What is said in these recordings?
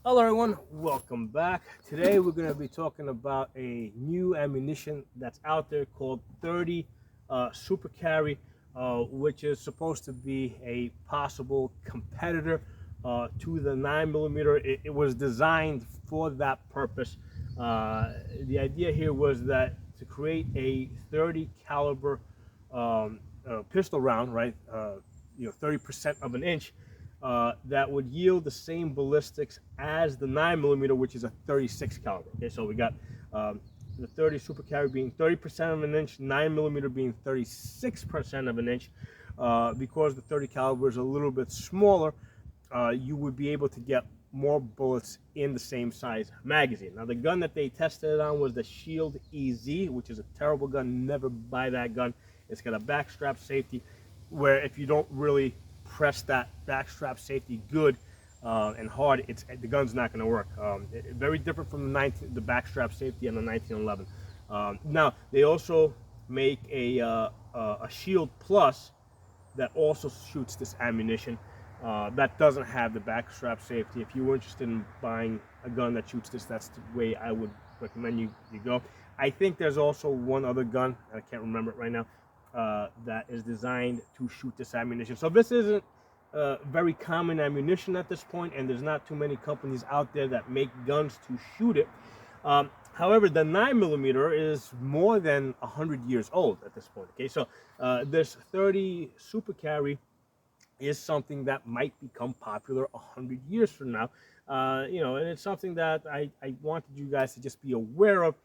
Hello everyone, welcome back. Today we're going to be talking about a new ammunition that's out there called 30 Super Carry, which is supposed to be a possible competitor to the 9mm. It was designed for that purpose. The idea here was that to create a 30 caliber pistol round, right? 30% of an inch, that would yield the same ballistics as the 9mm, which is a 36 caliber. Okay, so we got the 30 Super Carry being 30% of an inch, 9mm being 36% of an inch. Because the 30 caliber is a little bit smaller, you would be able to get more bullets in the same size magazine. Now, the gun that they tested it on was the Shield EZ, which is a terrible gun. Never buy that gun. It's got a backstrap safety where if you don't really press that backstrap safety good and hard, the gun's not going to work. Very different from the backstrap safety on the 1911. Now, they also make a Shield Plus that also shoots this ammunition. That doesn't have the backstrap safety. If you were interested in buying a gun that shoots this, that's the way I would recommend you go. I think there's also one other gun, I can't remember it right now, that is designed to shoot this ammunition. So this isn't very common ammunition at this point, and there's not too many companies out there that make guns to shoot it. However, the 9mm is more than 100 years old at this point. Okay, so this 30 Super Carry is something that might become popular 100 years from now. And it's something that I wanted you guys to just be aware of.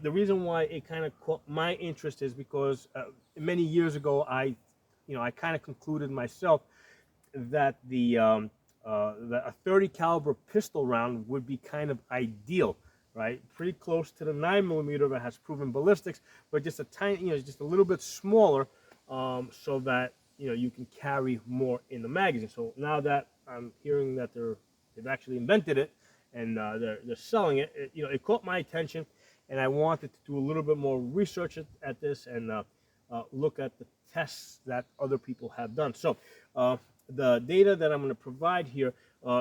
The reason why it kind of caught my interest is because many years ago, I kind of concluded myself that that a 30 caliber pistol round would be kind of ideal, right? Pretty close to the 9mm that has proven ballistics, but just a tiny, just a little bit smaller, so that you can carry more in the magazine. So now that I'm hearing that they've actually invented it and they're selling it, it caught my attention. And I wanted to do a little bit more research at this and look at the tests that other people have done. So the data that I'm going to provide here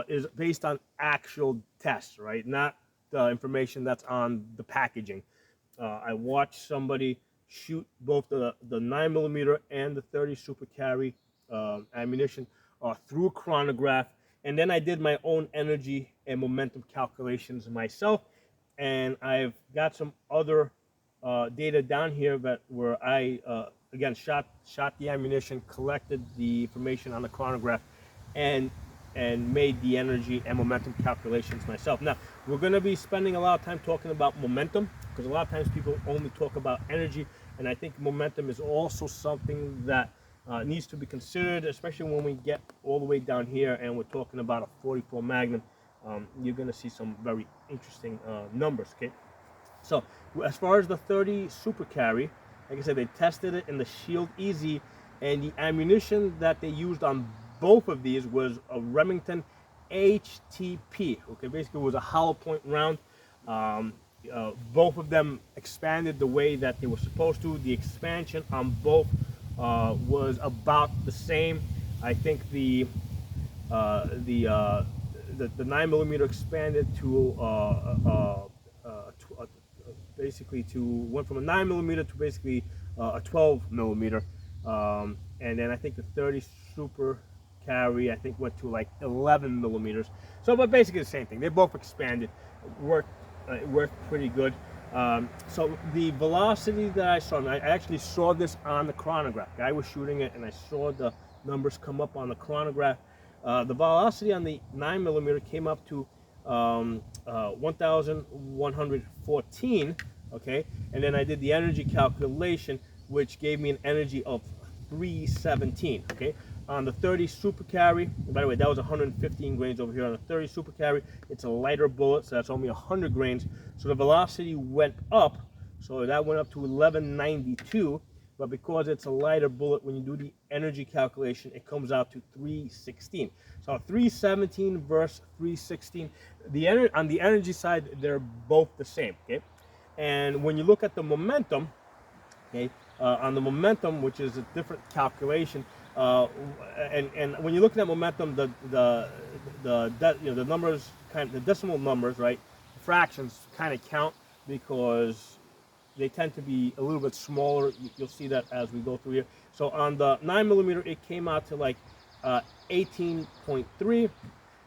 is based on actual tests, right? Not the information that's on the packaging. I watched somebody shoot both the 9mm and the 30 Super Carry ammunition through a chronograph. And then I did my own energy and momentum calculations myself. And I've got some other data down here where I again shot the ammunition, collected the information on the chronograph, and made the energy and momentum calculations myself. Now, we're going to be spending a lot of time talking about momentum, because a lot of times people only talk about energy, and I think momentum is also something that needs to be considered, especially when we get all the way down here and we're talking about a 44 Magnum. You're going to see some very interesting numbers, okay? So, as far as the 30 Super Carry, like I said, they tested it in the Shield EZ, and the ammunition that they used on both of these was a Remington HTP, okay? Basically, it was a hollow point round. Both of them expanded the way that they were supposed to. The expansion on both was about the same. I think the 9mm expanded to basically went from a 9mm to basically a 12mm, and then I think the 30 Super Carry went to like 11mm. So, but basically the same thing. They both expanded. It worked pretty good. So the velocity that I saw, and I actually saw this on the chronograph. Guy was shooting it, and I saw the numbers come up on the chronograph. The velocity on the 9mm came up to 1,114, okay? And then I did the energy calculation, which gave me an energy of 317, okay? On the 30 Super Carry, by the way, that was 115 grains over here. On the 30 Super Carry, it's a lighter bullet, so that's only 100 grains. So the velocity went up, so that went up to 1192. But because it's a lighter bullet, when you do the energy calculation, it comes out to 316. So 317 versus 316. On the energy side, they're both the same, okay? And when you look at the momentum, okay, on the momentum, which is a different calculation, and when you're looking at momentum, the numbers the decimal numbers, right? Fractions kind of count because they tend to be a little bit smaller. You'll see that as we go through here. So on the 9mm, it came out to like 18.3,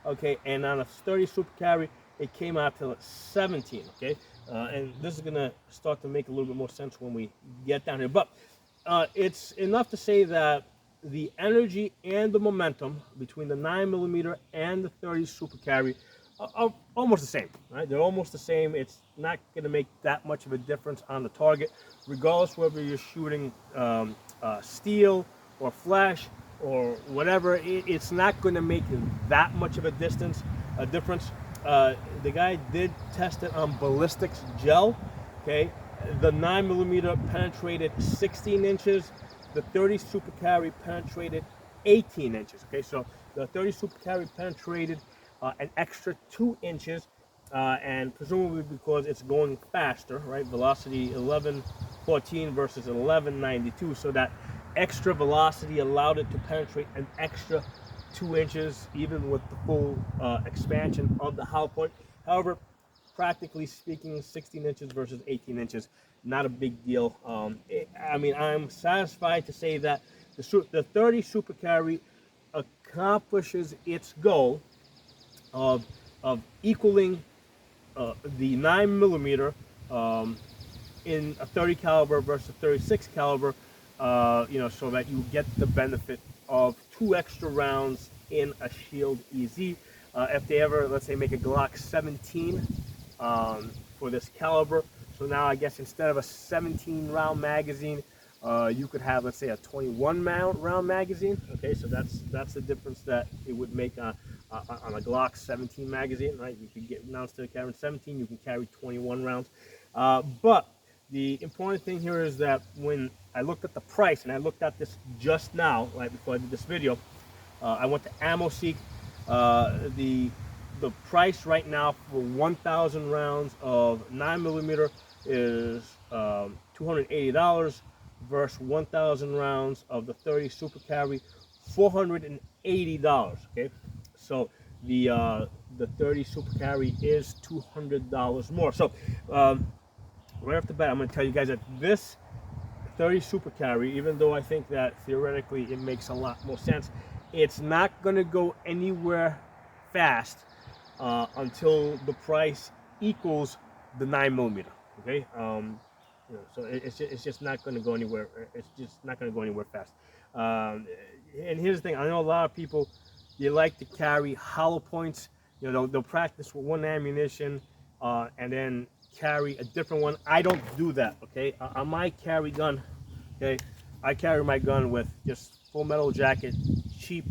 okay, and on a 30 super carry, it came out to 17, okay. And this is gonna start to make a little bit more sense when we get down here. But it's enough to say that the energy and the momentum between the 9mm and the 30 super carry are almost the same, right? They're almost the same. It's not going to make that much of a difference on the target, regardless whether you're shooting steel or flash or whatever. It's not going to make that much of a difference. The guy did test it on ballistics gel. Okay, the 9mm penetrated 16 inches. The 30 super carry penetrated 18 inches. Okay, so the 30 super carry penetrated an extra 2 inches, and presumably because it's going faster, right? Velocity 1114 versus 1192, so that extra velocity allowed it to penetrate an extra 2 inches, even with the full expansion of the hollow point. However, practically speaking, 16 inches versus 18 inches, not a big deal. I mean, I'm satisfied to say that the 30 super carry accomplishes its goal of equaling the 9mm in a 30 caliber versus 36 caliber, you know, so that you get the benefit of 2 extra rounds in a Shield EZ. If they ever, let's say, make a Glock 17 for this caliber, so now I guess instead of a 17 round magazine, you could have, let's say, a 21 round magazine. Okay, so that's the difference that it would make on a Glock 17 magazine, right? You could get, now instead of carrying 17, you can carry 21 rounds. But the important thing here is that when I looked at the price, and I looked at this just now, right before I did this video, I went to AmmoSeek. The price right now for 1,000 rounds of 9mm is $280 versus 1,000 rounds of the 30 super carry, $480. Okay, so the 30 super carry is $200 more. So right off the bat, I'm going to tell you guys that this 30 super carry, even though I think that theoretically it makes a lot more sense, it's not going to go anywhere fast until the price equals the 9mm. Okay, you know, so it's just not going to go anywhere. It's just not going to go anywhere fast. And here's the thing: I know a lot of people, they like to carry hollow points. You know, they'll practice with one ammunition and then carry a different one. I don't do that. Okay, on my carry gun, okay, I carry my gun with just full metal jacket, cheap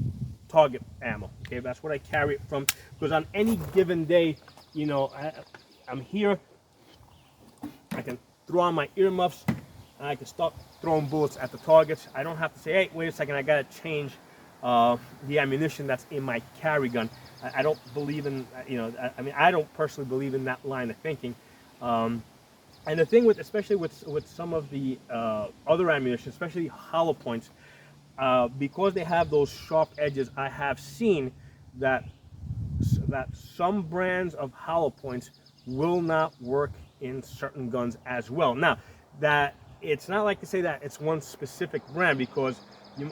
target ammo. Okay, that's what I carry it from, because on any given day, you know, I'm here, I can throw on my earmuffs and I can start throwing bullets at the targets. I don't have to say, hey, wait a second, I gotta change the ammunition that's in my carry gun. I don't believe in, you know, I mean, I don't personally believe in that line of thinking. And the thing with, especially with some of the other ammunition, especially hollow points, because they have those sharp edges, I have seen that some brands of hollow points will not work in certain guns as well. Now, that it's not like to say that it's one specific brand, because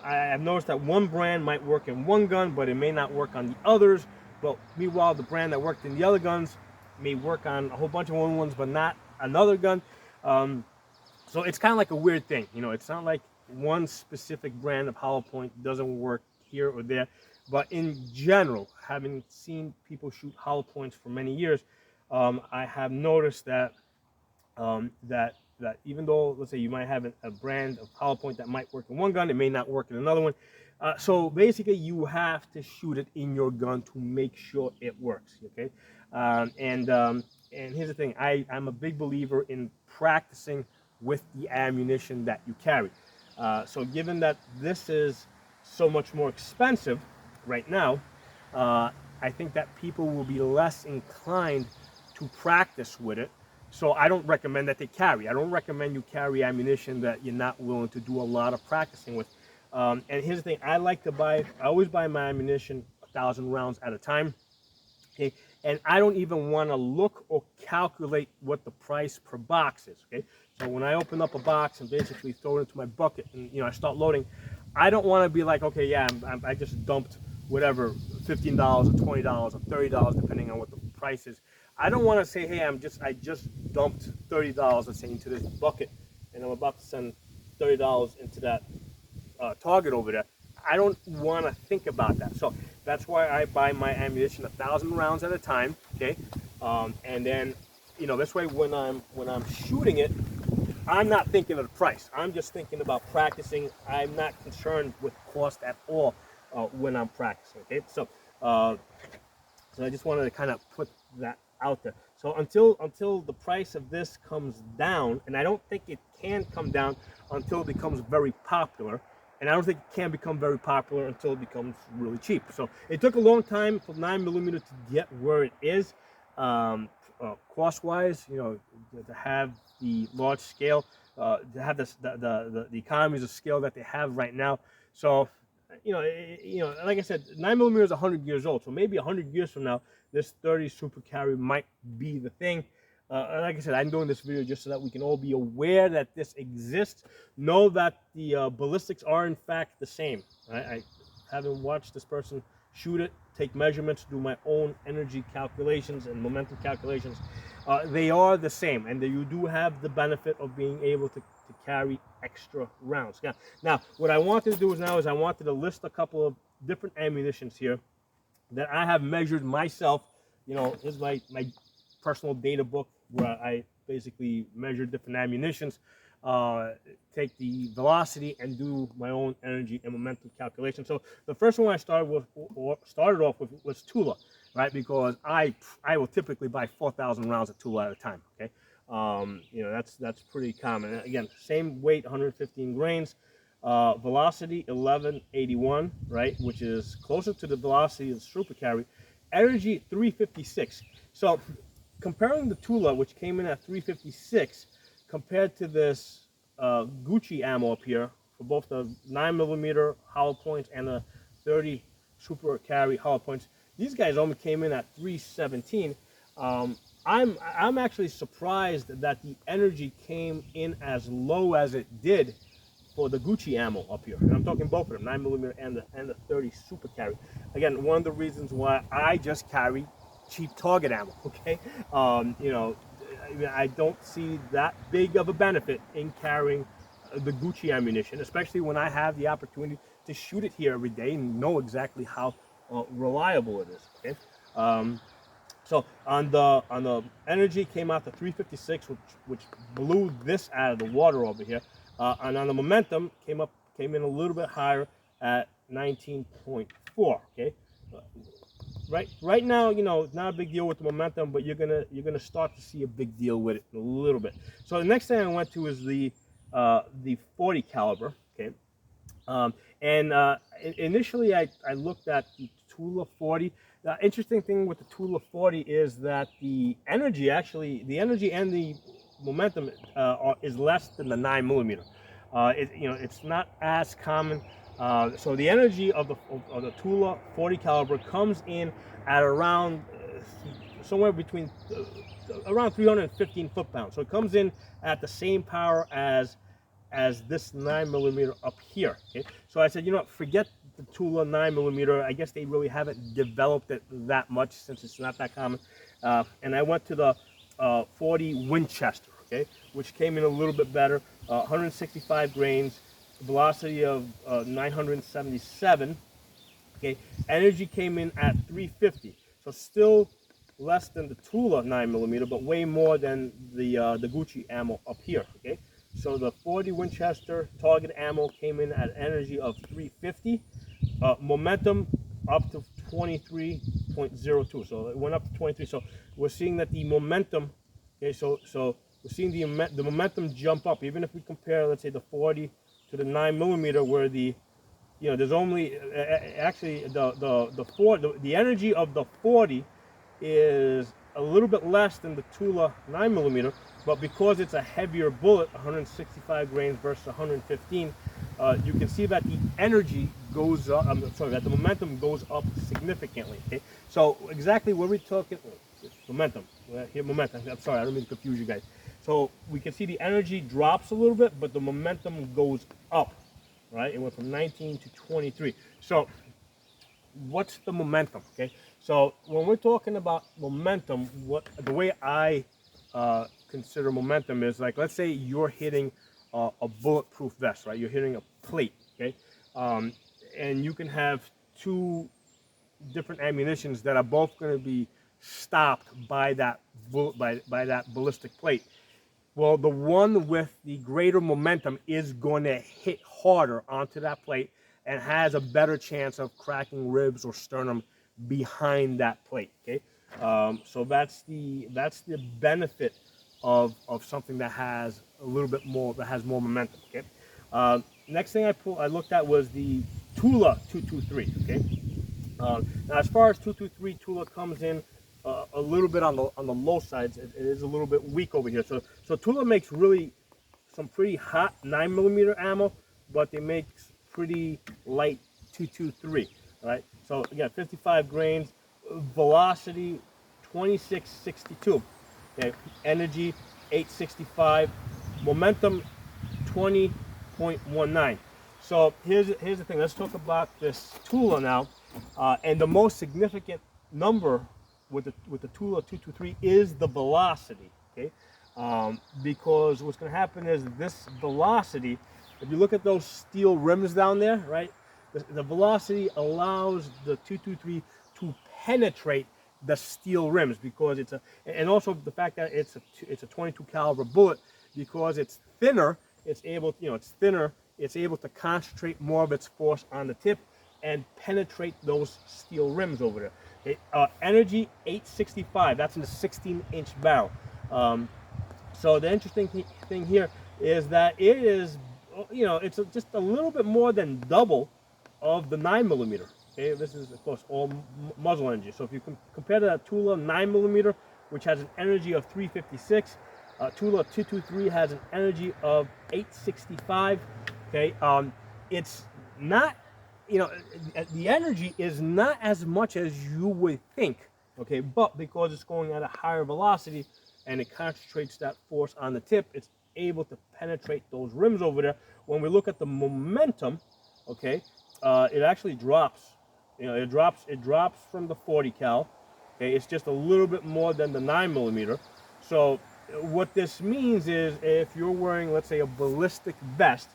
I've noticed that one brand might work in one gun, but it may not work on the others. But meanwhile, the brand that worked in the other guns may work on a whole bunch of ones, but not another gun. So it's kind of like a weird thing. You know, it's not like one specific brand of hollow point doesn't work here or there. But in general, having seen people shoot hollow points for many years, I have noticed that that even though, let's say, you might have a brand of hollow point that might work in one gun, it may not work in another one. So basically, you have to shoot it in your gun to make sure it works. Okay, and here's the thing: I'm a big believer in practicing with the ammunition that you carry. So given that this is so much more expensive right now, I think that people will be less inclined to practice with it. So I don't recommend that they carry. I don't recommend you carry ammunition that you're not willing to do a lot of practicing with. And here's the thing: I always buy my ammunition 1,000 rounds at a time. Okay, and I don't even want to look or calculate what the price per box is. Okay, so when I open up a box and basically throw it into my bucket and I start loading, I don't want to be like, okay, yeah, I just dumped whatever, $15 or $20 or $30 depending on what the price is. I don't want to say, hey, I just dumped $30, let's say, into this bucket, and I'm about to send $30 into that target over there. I don't want to think about that. So that's why I buy my ammunition 1,000 rounds at a time. Okay, and then this way when I'm shooting it, I'm not thinking of the price. I'm just thinking about practicing. I'm not concerned with cost at all when I'm practicing. Okay, so I just wanted to kind of put that out there. So until the price of this comes down, and I don't think it can come down until it becomes very popular. And I don't think it can become very popular until it becomes really cheap. So it took a long time for 9mm to get where it is, cost-wise. To have the large scale, to have the economies of scale that they have right now. So, like I said, 9mm is 100 years old. So maybe 100 years from now, this 30 super carry might be the thing. Like I said, I'm doing this video just so that we can all be aware that this exists. Know that the ballistics are in fact the same. I haven't watched this person shoot it, take measurements, do my own energy calculations and momentum calculations. They are the same, and you do have the benefit of being able to carry extra rounds. Now, what I wanted to do is I wanted to list a couple of different ammunitions here that I have measured myself. Here's my personal data book where I basically measure different ammunitions, take the velocity, and do my own energy and momentum calculation. So the first one I started off with was Tula, right? Because I will typically buy 4,000 rounds of Tula at a time. Okay, that's pretty common. And again, same weight, 115 grains. Velocity 1181, right, which is closer to the velocity of the super carry. Energy 356. So comparing the Tula, which came in at 356, compared to this Gucci ammo up here for both the 9mm hollow points and the 30 super carry hollow points, these guys only came in at 317. I'm actually surprised that the energy came in as low as it did for the Gucci ammo up here. And I'm talking both of them, 9mm and the 30 super carry. Again, one of the reasons why I just carry cheap target ammo. Okay, I don't see that big of a benefit in carrying the Gucci ammunition, especially when I have the opportunity to shoot it here every day and know exactly how reliable it is. Okay, so on the energy came out to 356, which blew this out of the water over here, and on the momentum came in a little bit higher at 19.4. Okay. Right now, not a big deal with the momentum, but you're gonna start to see a big deal with it in a little bit. So the next thing I went to is the 40 caliber. Okay, initially I looked at the Tula 40. The interesting thing with the Tula 40 is that the energy and the momentum is less than the 9mm. It's not as common. So the energy of the Tula 40 caliber comes in at around somewhere between around 315 foot-pounds. So it comes in at the same power as this 9mm up here. Okay, so I said, forget the Tula 9mm. I guess they really haven't developed it that much since it's not that common. And I went to the 40 Winchester. Okay, which came in a little bit better, 165 grains. Velocity of 977. Okay, energy came in at 350, so still less than the Tula 9mm, but way more than the Gucci ammo up here. Okay, so the 40 Winchester target ammo came in at energy of 350, momentum up to 23.02. So it went up to 23. So we're seeing that the momentum. Okay, so we're seeing the momentum jump up, even if we compare, let's say, the 40 to the 9mm, where there's only actually the energy of the 40 is a little bit less than the Tula 9mm, but because it's a heavier bullet, 165 grains versus 115, you can see that the energy goes up. I'm sorry, that the momentum goes up significantly. Okay, so exactly what we're talking momentum. Here, momentum. I'm sorry, I don't mean to confuse you guys. So we can see the energy drops a little bit, but the momentum goes up. Right? It went from 19 to 23. So what's the momentum? Okay, so when we're talking about momentum, the way I consider momentum is like, let's say you're hitting a bulletproof vest, right? You're hitting a plate, okay, and you can have two different ammunitions that are both going to be stopped by that by that ballistic plate. Well, the one with the greater momentum is going to hit harder onto that plate and has a better chance of cracking ribs or sternum behind that plate. Okay, so that's the benefit of something that has a little bit more, that has more momentum. Okay, next thing I looked at was the Tula 223. Okay, now as far as 223, Tula comes in a little bit on the low sides. It is a little bit weak over here. So Tula makes really some pretty hot 9mm ammo, but they make pretty light 223. Right. So again, 55 grains, velocity 2662. Okay, energy 865, momentum 20.19. So here's the thing. Let's talk about this Tula now, and the most significant number with the Tula 223 is the velocity. Okay, because what's going to happen is this velocity. If you look at those steel rims down there, right, the velocity allows the 223 to penetrate the steel rims, because it's and also the fact that it's a 22 caliber bullet, because it's thinner. It's able to concentrate more of its force on the tip and penetrate those steel rims over there. Energy 865. That's in a 16-inch barrel. So the interesting thing here is that it is, it's just a little bit more than double of the 9mm. Okay, this is of course all muzzle energy. So if you compare that Tula 9mm, which has an energy of 356, Tula 223 has an energy of 865. Okay, it's not, the energy is not as much as you would think. Okay, but because it's going at a higher velocity and it concentrates that force on the tip, it's able to penetrate those rims over there. When we look at the momentum, okay, it actually drops. It drops from the 40 cal. Okay, it's just a little bit more than the 9mm. So what this means is, if you're wearing, let's say, a ballistic vest,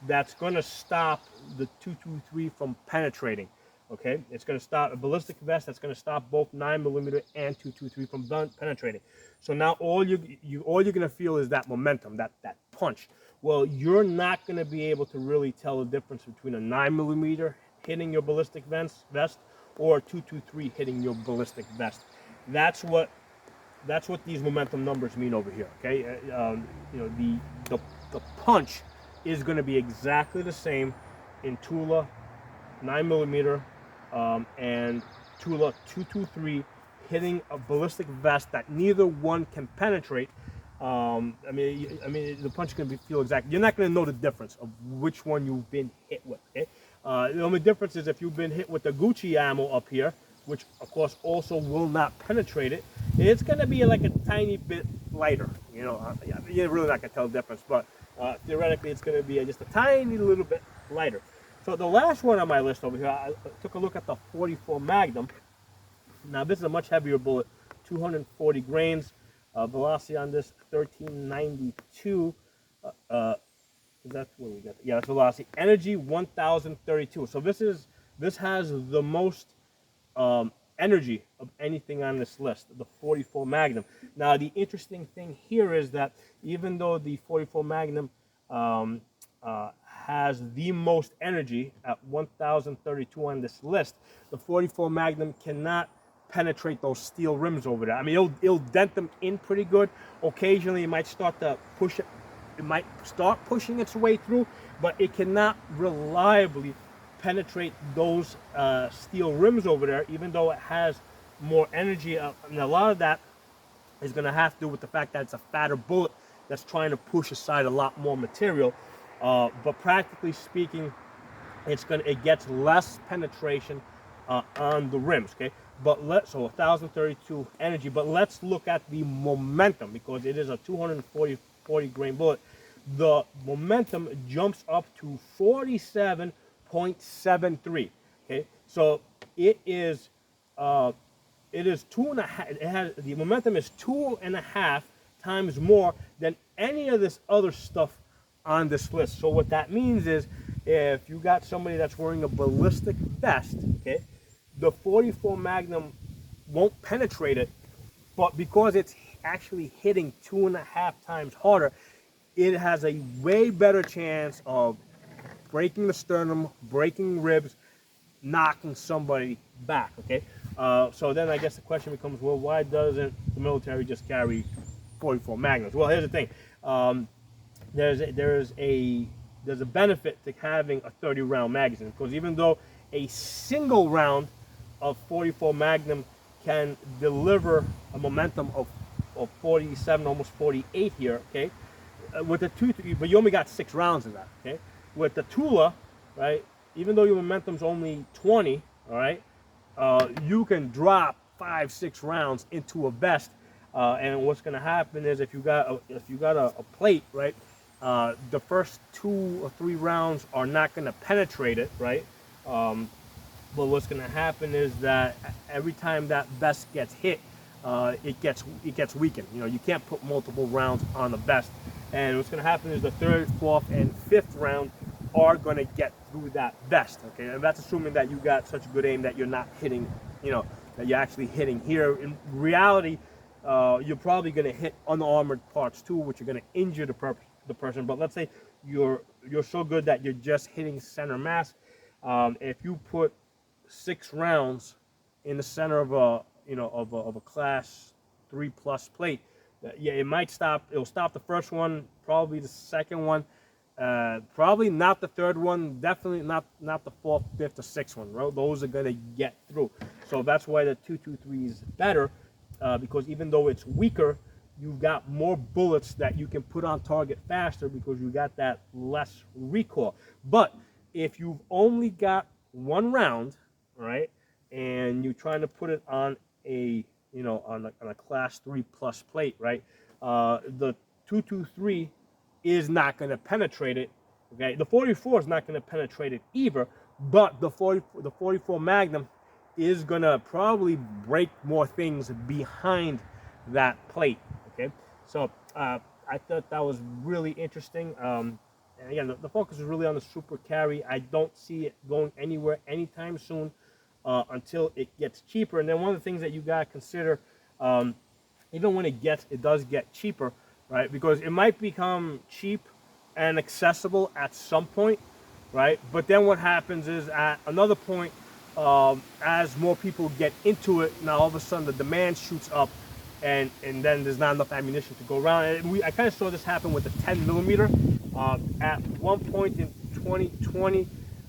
that's going to stop the 223 from penetrating. Okay, it's going to stop a ballistic vest. That's going to stop both 9mm and 223 from penetrating. So now all you're going to feel is that momentum, that punch. Well, you're not going to be able to really tell the difference between a 9mm hitting your ballistic vest or a 223 hitting your ballistic vest. That's what these momentum numbers mean over here. Okay, the punch is going to be exactly the same in Tula 9mm and Tula 223 hitting a ballistic vest that neither one can penetrate. I mean, the punch is going to feel exact. You're not going to know the difference of which one you've been hit with. Okay, the only difference is if you've been hit with the Gucci ammo up here, which of course also will not penetrate it, it's going to be like a tiny bit lighter. You're really not going to tell the difference, but theoretically it's going to be just a tiny little bit lighter. So the last one on my list over here, I took a look at the 44 Magnum. Now this is a much heavier bullet, 240 grains. Velocity on this 1392. That's what we got. Yeah, that's velocity. Energy 1032. So this has the most energy of anything on this list, the 44 Magnum. Now the interesting thing here is that even though the 44 Magnum has the most energy at 1032 on this list, the 44 Magnum cannot penetrate those steel rims over there. I mean, it'll dent them in pretty good. Occasionally it might start to push it. It might start pushing its way through, but it cannot reliably penetrate those steel rims over there, even though it has more energy. And a lot of that is going to have to do with the fact that it's a fatter bullet that's trying to push aside a lot more material. But practically speaking, it gets less penetration on the rims. Okay, but so 1032 energy. But let's look at the momentum, because it is a 240 grain bullet. The momentum jumps up to 47.73. Okay, so it is uh, it is 2.5. It has, the momentum is 2.5 times more than any of this other stuff on this list. So what that means is, if you got somebody that's wearing a ballistic vest, okay, the 44 Magnum won't penetrate it, but because it's actually hitting 2.5 times harder, it has a way better chance of breaking the sternum, breaking ribs, knocking somebody back. Okay, so then I guess the question becomes, well, why doesn't the military just carry 44 Magnums? Well, here's the thing. There's a benefit to having a 30 round magazine, because even though a single round of 44 Magnum can deliver a momentum of 47, almost 48 here, okay, with the but you only got 6 rounds of that, okay. With the Tula, right, even though your momentum's only 20, all right, you can drop 5-6 rounds into a vest, and what's going to happen is, if you got a plate, right, the first 2 or 3 rounds are not going to penetrate it, right. But what's going to happen is that every time that vest gets hit, it gets weakened. You know, you can't put multiple rounds on the vest. And what's going to happen is the 3rd, 4th, and 5th round are going to get through that vest. Okay, and that's assuming that you got such good aim that you're not hitting, you know, that you're actually hitting here. In reality, you're probably going to hit unarmored parts too, which are going to injure the person. But let's say you're so good that you're just hitting center mass. If you put 6 rounds in the center of a class 3+ plate, yeah, it might stop. It'll stop the first one, probably the second one, probably not the third one, definitely not the 4th, 5th, or 6th one. Right? Those are gonna get through. So that's why the 223 is better, because even though it's weaker, you've got more bullets that you can put on target faster, because you got that less recoil. But if you've only got 1 round, right, and you're trying to put it on on a class 3+ plate, right, the 223 is not going to penetrate it. Okay, the 44 is not going to penetrate it either, but the 44 Magnum is going to probably break more things behind that plate. Okay, so I thought that was really interesting. And again, the focus is really on the super carry. I don't see it going anywhere anytime soon, until it gets cheaper. And then one of the things that you gotta consider, even when it does get cheaper, right? Because it might become cheap and accessible at some point, right? But then what happens is, at another point, as more people get into it, now all of a sudden the demand shoots up, and then there's not enough ammunition to go around. And I kind of saw this happen with the 10mm. At one point in 2020,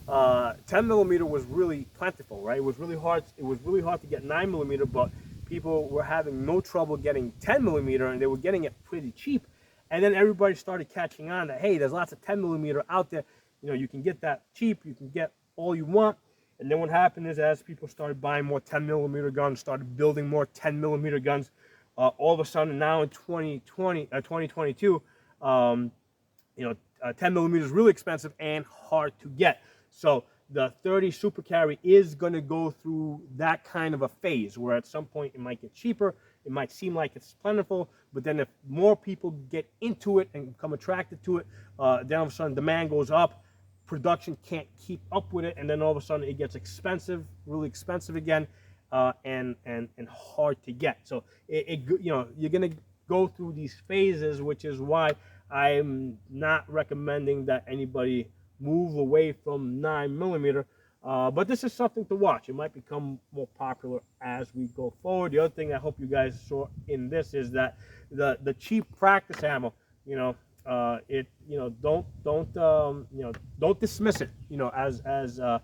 10mm was really plentiful, right? It was really hard to get 9mm, but people were having no trouble getting 10mm, and they were getting it pretty cheap. And then everybody started catching on that, hey, there's lots of 10mm out there. You know, you can get that cheap. You can get all you want. And then what happened is, as people started buying more 10mm guns, started building more 10mm guns, all of a sudden now in 2022, 10mm is really expensive and hard to get. So the 30 super carry is going to go through that kind of a phase, where at some point it might get cheaper. It might seem like it's plentiful, but then if more people get into it and become attracted to it, then all of a sudden demand goes up. Production can't keep up with it, and then all of a sudden it gets expensive, really expensive again, and hard to get. So you're going to go through these phases, which is why I'm not recommending that anybody move away from 9mm. But this is something to watch. It might become more popular as we go forward. The other thing I hope you guys saw in this is that the cheap practice ammo, don't dismiss it, as a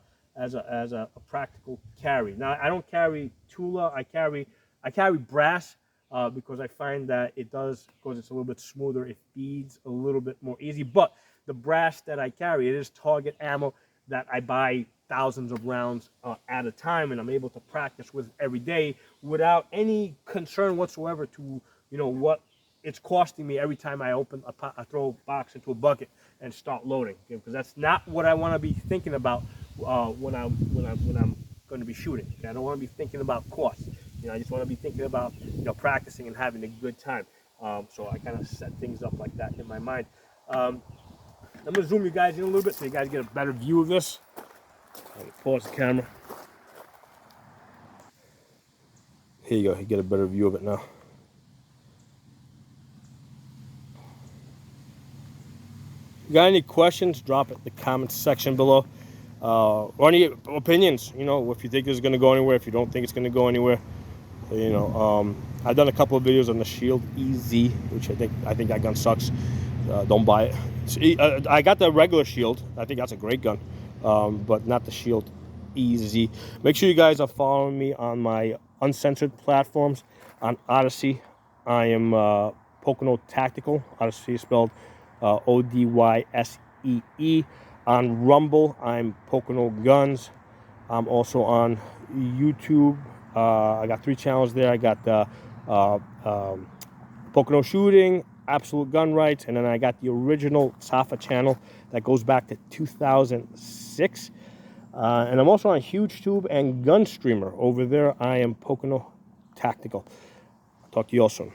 practical carry. Now, I don't carry Tula. I carry brass, because I find that because it's a little bit smoother, it feeds a little bit more easy. But the brass that I carry, it is target ammo. that I buy thousands of rounds at a time, and I'm able to practice with every day without any concern whatsoever to, what it's costing me every time I I throw a box into a bucket and start loading. Okay? Because that's not what I want to be thinking about when I'm going to be shooting. Okay? I don't want to be thinking about costs. I just want to be thinking about practicing and having a good time. So I kind of set things up like that in my mind. I'm gonna zoom you guys in a little bit so you guys get a better view of this. Let me pause the camera. Here you go. You get a better view of it now. You got any questions? Drop it in the comments section below. Or any opinions? If you think this is gonna go anywhere, if you don't think it's gonna go anywhere. I've done a couple of videos on the Shield EZ, which I think that gun sucks. Don't buy it. I got the regular Shield. I think that's a great gun, but not the Shield EZ. Make sure you guys are following me on my uncensored platforms. On Odyssey, I am Pocono Tactical. Odyssey is spelled ODYSEE. On Rumble, I'm Pocono Guns. I'm also on YouTube. I got 3 channels there. I got Pocono Shooting, Absolute Gun Rights, and then I got the original Safa channel that goes back to 2006. And I'm also on HugeTube and Gun Streamer. Over there, I am Pocono Tactical. I'll talk to you all soon.